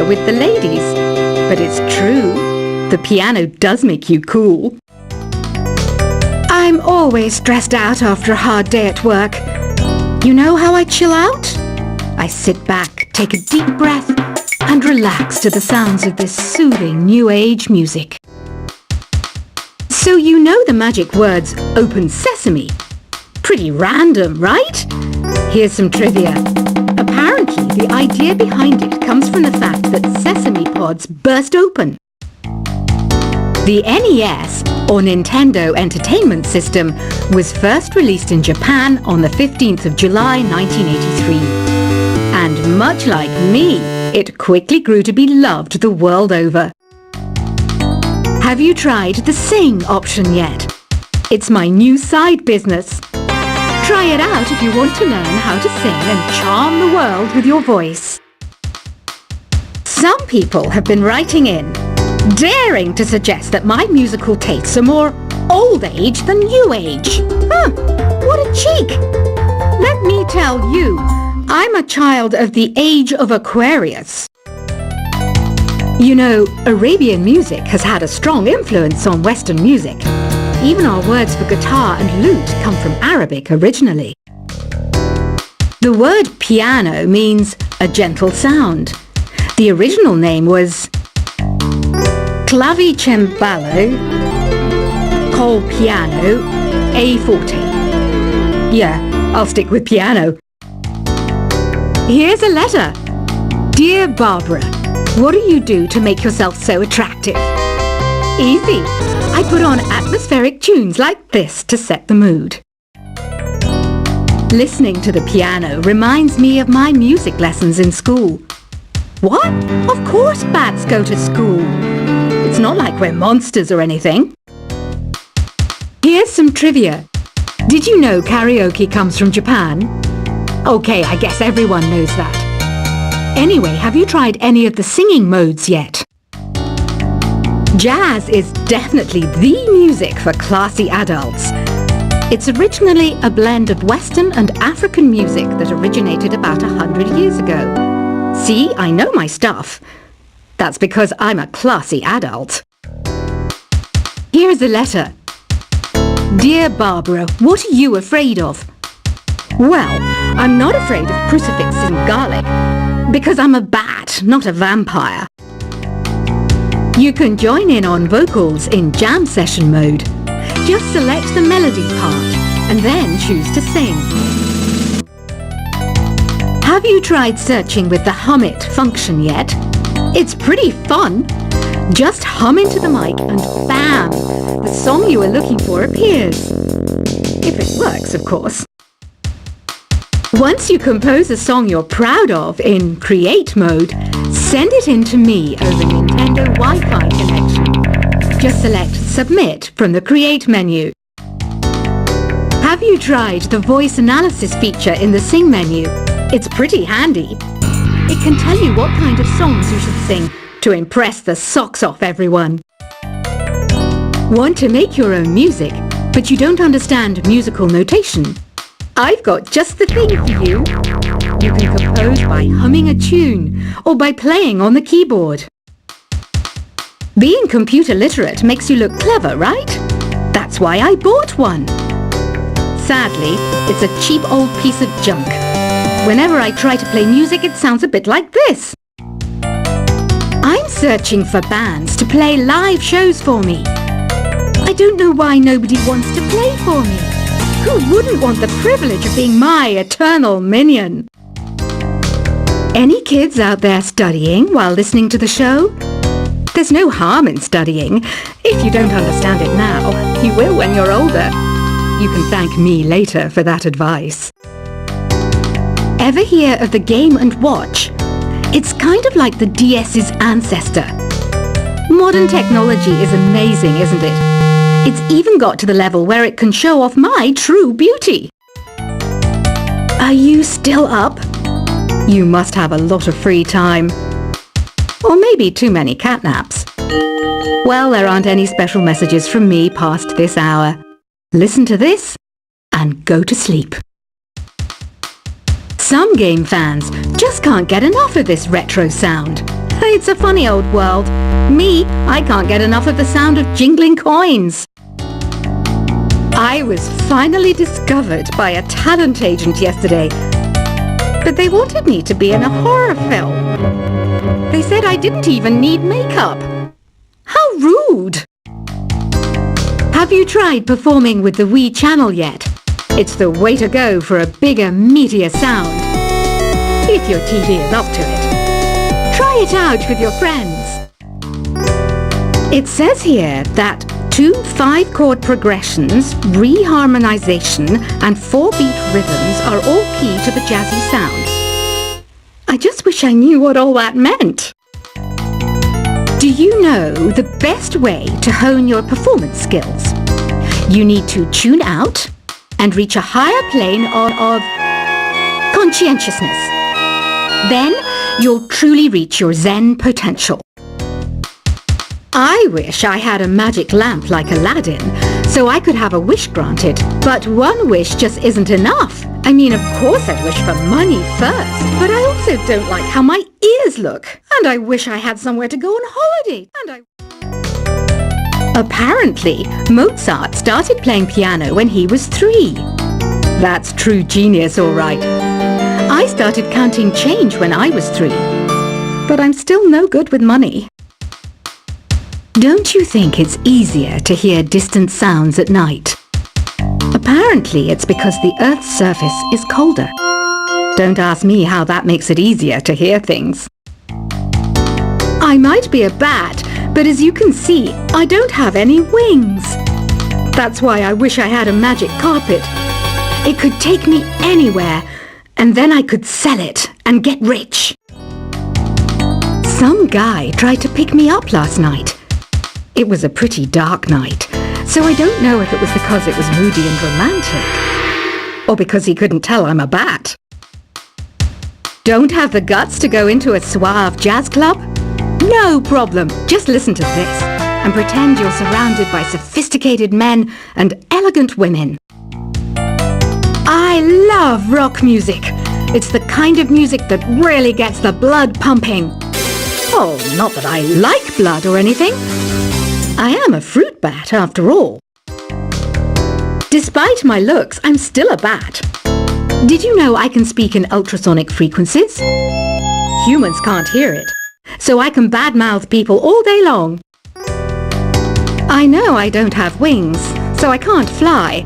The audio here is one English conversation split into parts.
with the ladies. But it's true, the piano does make you cool. I'm always stressed out after a hard day at work. You know how I chill out? I sit back, take a deep breath, and relax to the sounds of this soothing new age music. So you know the magic words "Open Sesame"? Pretty random, right? Here's some trivia. Apparently, the idea behind it comes from the fact that sesame pods burst open. The NES, or Nintendo Entertainment System, was first released in Japan on the 15th of July 1983. And much like me, it quickly grew to be loved the world over. Have you tried the Sing option yet? It's my new side business. Try it out if you want to learn how to sing and charm the world with your voice. Some people have been writing in, daring to suggest that my musical tastes are more old age than new age. What a cheek! Let me tell you, I'm a child of the age of Aquarius. You know, Arabian music has had a strong influence on Western music. Even our words for guitar and lute come from Arabic originally. The word piano means a gentle sound. The original name was clavicembalo col piano a forte. Yeah, I'll stick with piano. Here's a letter. Dear Barbara, what do you do to make yourself so attractive? Easy. I put on atmospheric tunes like this to set the mood. Listening to the piano reminds me of my music lessons in school. What? Of course bats go to school. It's not like we're monsters or anything. Here's some trivia. Did you know karaoke comes from Japan? Okay, I guess everyone knows that. Anyway, have you tried any of the singing modes yet? Jazz is definitely the music for classy adults. It's originally a blend of Western and African music that originated about 100 years ago. See, I know my stuff. That's because I'm a classy adult. Here's a letter. Dear Barbara, what are you afraid of? Well, I'm not afraid of crucifix and garlic, because I'm a bat, not a vampire. You can join in on vocals in jam session mode. Just select the melody part and then choose to sing. Have you tried searching with the Hum It function yet? It's pretty fun. Just hum into the mic and bam! The song you were looking for appears. If it works, of course. Once you compose a song you're proud of in Create mode, send it in to me over Nintendo Wi-Fi connection. Just select Submit from the Create menu. Have you tried the voice analysis feature in the Sing menu? It's pretty handy. It can tell you what kind of songs you should sing to impress the socks off everyone. Want to make your own music, but you don't understand musical notation? I've got just the thing for you. You can compose by humming a tune or by playing on the keyboard. Being computer literate makes you look clever, right? That's why I bought one. Sadly, it's a cheap old piece of junk. Whenever I try to play music, it sounds a bit like this. I'm searching for bands to play live shows for me. I don't know why nobody wants to play for me. Who wouldn't want the privilege of being my eternal minion? Any kids out there studying while listening to the show? There's no harm in studying. If you don't understand it now, you will when you're older. You can thank me later for that advice. Ever hear of the Game & Watch? It's kind of like the DS's ancestor. Modern technology is amazing, isn't it? It's even got to the level where it can show off my true beauty. Are you still up? You must have a lot of free time. Or maybe too many catnaps. Well, there aren't any special messages from me past this hour. Listen to this and go to sleep. Some game fans just can't get enough of this retro sound. It's a funny old world. Me, I can't get enough of the sound of jingling coins. I was finally discovered by a talent agent yesterday, but they wanted me to be in a horror film. They said I didn't even need makeup. How rude! Have you tried performing with the Wii channel yet? It's the way to go for a bigger, meatier sound. If your TV is up to it. Try it out with your friends. It says here that 2 5-chord progressions, reharmonization, and 4-beat rhythms are all key to the jazzy sound. I just wish I knew what all that meant. Do you know the best way to hone your performance skills? You need to tune out and reach a higher plane of conscientiousness. Then you'll truly reach your Zen potential. I wish I had a magic lamp like Aladdin, so I could have a wish granted. But one wish just isn't enough. I mean, of course I'd wish for money first, but I also don't like how my ears look. And I wish I had somewhere to go on holiday. Apparently, Mozart started playing piano when he was 3. That's true genius, all right. I started counting change when I was 3, but I'm still no good with money. Don't you think it's easier to hear distant sounds at night? Apparently, it's because the Earth's surface is colder. Don't ask me how that makes it easier to hear things. I might be a bat, but as you can see, I don't have any wings. That's why I wish I had a magic carpet. It could take me anywhere, and then I could sell it and get rich. Some guy tried to pick me up last night. It was a pretty dark night, so I don't know if it was because it was moody and romantic, or because he couldn't tell I'm a bat. Don't have the guts to go into a suave jazz club? No problem. Just listen to this and pretend you're surrounded by sophisticated men and elegant women. I love rock music. It's the kind of music that really gets the blood pumping. Oh, not that I like blood or anything. I am a fruit bat, after all. Despite my looks, I'm still a bat. Did you know I can speak in ultrasonic frequencies? Humans can't hear it, so I can badmouth people all day long. I know I don't have wings, so I can't fly.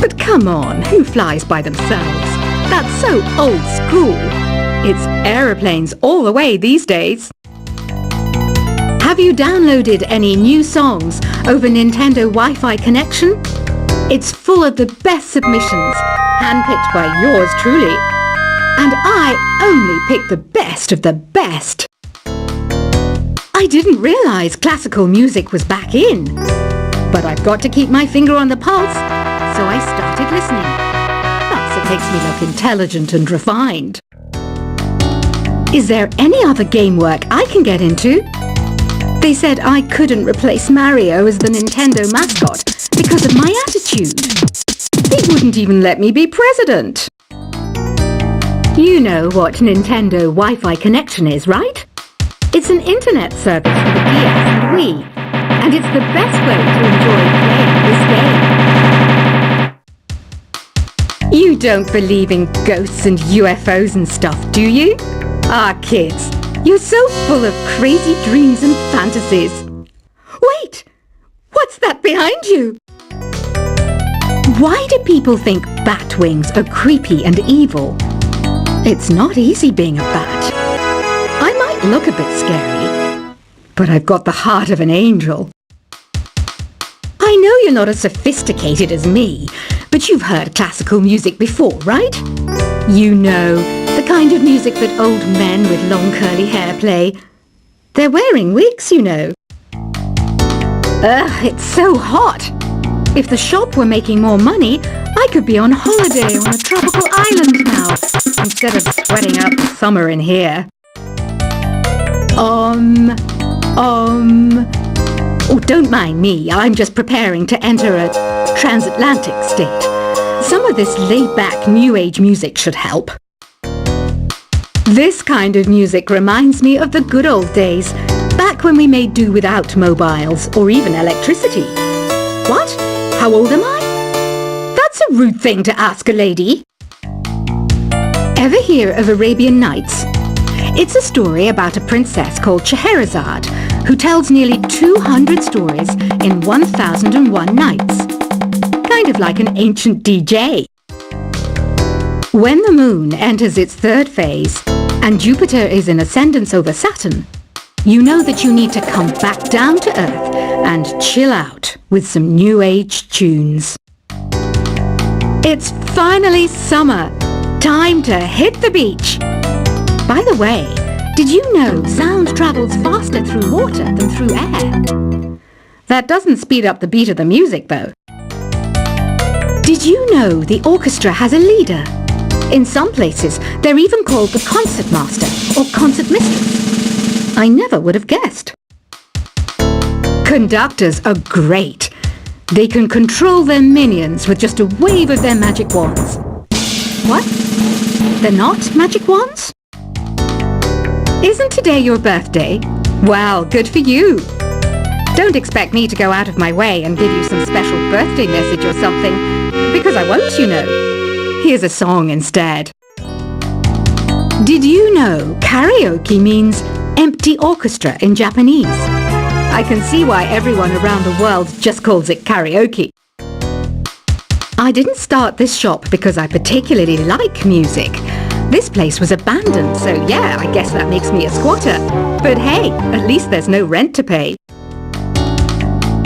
But come on, who flies by themselves? That's so old school. It's aeroplanes all the way these days. Have you downloaded any new songs over Nintendo Wi-Fi connection? It's full of the best submissions, handpicked by yours truly. And I only pick the best of the best. I didn't realize classical music was back in. But I've got to keep my finger on the pulse, so I started listening. Plus, it makes me look intelligent and refined. Is there any other game work I can get into? They said I couldn't replace Mario as the Nintendo mascot because of my attitude. They wouldn't even let me be president. You know what Nintendo Wi-Fi connection is, right? It's an internet service for the DS and Wii, and it's the best way to enjoy playing this game. You don't believe in ghosts and UFOs and stuff, do you? Ah, kids. You're so full of crazy dreams and fantasies. Wait! What's that behind you? Why do people think bat wings are creepy and evil? It's not easy being a bat. I might look a bit scary, but I've got the heart of an angel. I know you're not as sophisticated as me, but you've heard classical music before, right? You know, the kind of music that old men with long curly hair play. They're wearing wigs, you know. Ugh, it's so hot. If the shop were making more money, I could be on holiday on a tropical island now, instead of sweating out the summer in here. Oh, don't mind me. I'm just preparing to enter a transatlantic state. Some of this laid-back New Age music should help. This kind of music reminds me of the good old days, back when we made do without mobiles or even electricity. What? How old am I? That's a rude thing to ask a lady. Ever hear of Arabian Nights? It's a story about a princess called Scheherazade, who tells nearly 200 stories in 1001 nights. Kind of like an ancient DJ. When the moon enters its third phase and Jupiter is in ascendance over Saturn, you know that you need to come back down to Earth and chill out with some new age tunes. It's finally summer. Time to hit the beach. By the way, did you know sound travels faster through water than through air? That doesn't speed up the beat of the music, though. Did you know the orchestra has a leader? In some places, they're even called the concert master or concert mistress. I never would have guessed. Conductors are great. They can control their minions with just a wave of their magic wands. What? They're not magic wands? Isn't today your birthday? Well, good for you. Don't expect me to go out of my way and give you some special birthday message or something, because I won't, you know. Here's a song instead. Did you know karaoke means empty orchestra in Japanese? I can see why everyone around the world just calls it karaoke. I didn't start this shop because I particularly like music. This place was abandoned, so yeah, I guess that makes me a squatter. But hey, at least there's no rent to pay.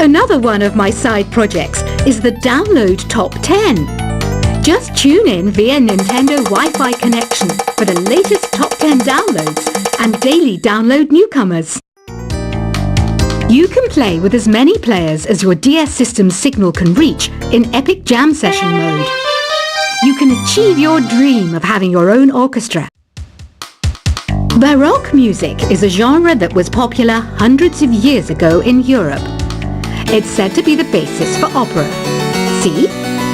Another one of my side projects is the Download Top 10. Just tune in via Nintendo Wi-Fi connection for the latest top 10 downloads and daily download newcomers. You can play with as many players as your DS system's signal can reach in Epic Jam Session mode. You can achieve your dream of having your own orchestra. Baroque music is a genre that was popular hundreds of years ago in Europe. It's said to be the basis for opera. See?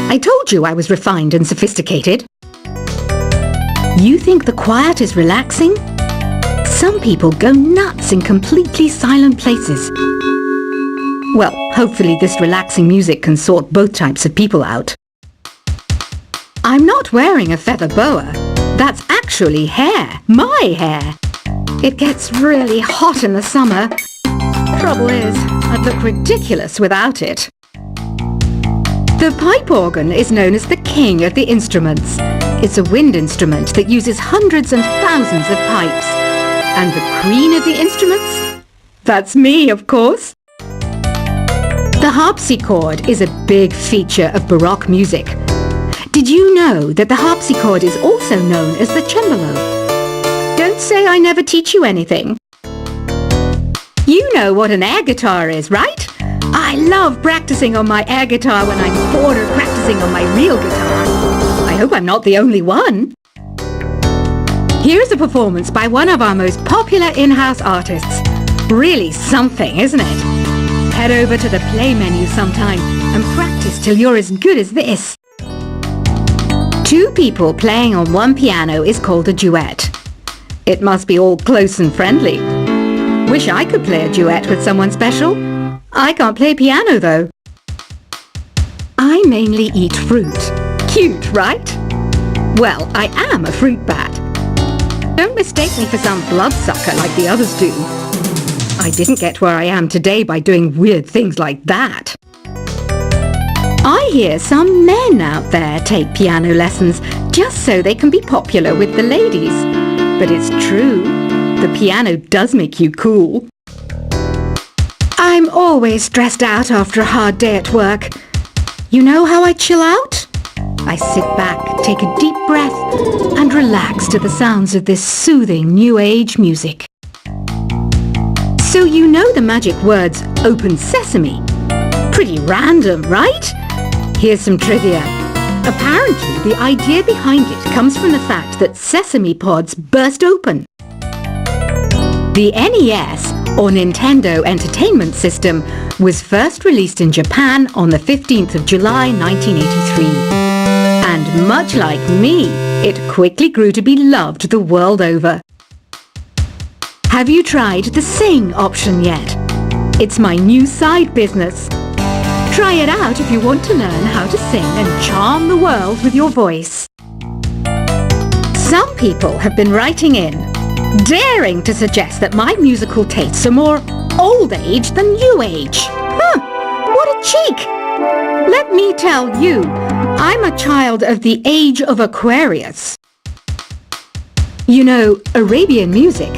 I told you I was refined and sophisticated. You think the quiet is relaxing? Some people go nuts in completely silent places. Well, hopefully this relaxing music can sort both types of people out. I'm not wearing a feather boa. That's actually hair. My hair. It gets really hot in the summer. Trouble is, I'd look ridiculous without it. The pipe organ is known as the king of the instruments. It's a wind instrument that uses hundreds and thousands of pipes. And the queen of the instruments? That's me, of course. The harpsichord is a big feature of Baroque music. Did you know that the harpsichord is also known as the cembalo? Don't say I never teach you anything. You know what an air guitar is, right? I love practicing on my air guitar when I'm bored of practicing on my real guitar. I hope I'm not the only one. Here's a performance by one of our most popular in-house artists. Really something, isn't it? Head over to the play menu sometime and practice till you're as good as this. Two people playing on one piano is called a duet. It must be all close and friendly. Wish I could play a duet with someone special. I can't play piano though. I mainly eat fruit. Cute, right? Well, I am a fruit bat. Don't mistake me for some bloodsucker like the others do. I didn't get where I am today by doing weird things like that. I hear some men out there take piano lessons just so they can be popular with the ladies. But it's true, the piano does make you cool. I'm always stressed out after a hard day at work. You know how I chill out? I sit back, take a deep breath, and relax to the sounds of this soothing new age music. So you know the magic words "Open Sesame"? Pretty random, right? Here's some trivia. Apparently, the idea behind it comes from the fact that sesame pods burst open. The NES, or Nintendo Entertainment System, was first released in Japan on the 15th of July 1983. And much like me, It quickly grew to be loved the world over. Have you tried the sing option yet? It's my new side business. Try it out if you want to learn how to sing and charm the world with your voice. Some people have been writing in, daring to suggest that my musical tastes are more old age than new age. What a cheek! Let me tell you, I'm a child of the age of Aquarius. You know, Arabian music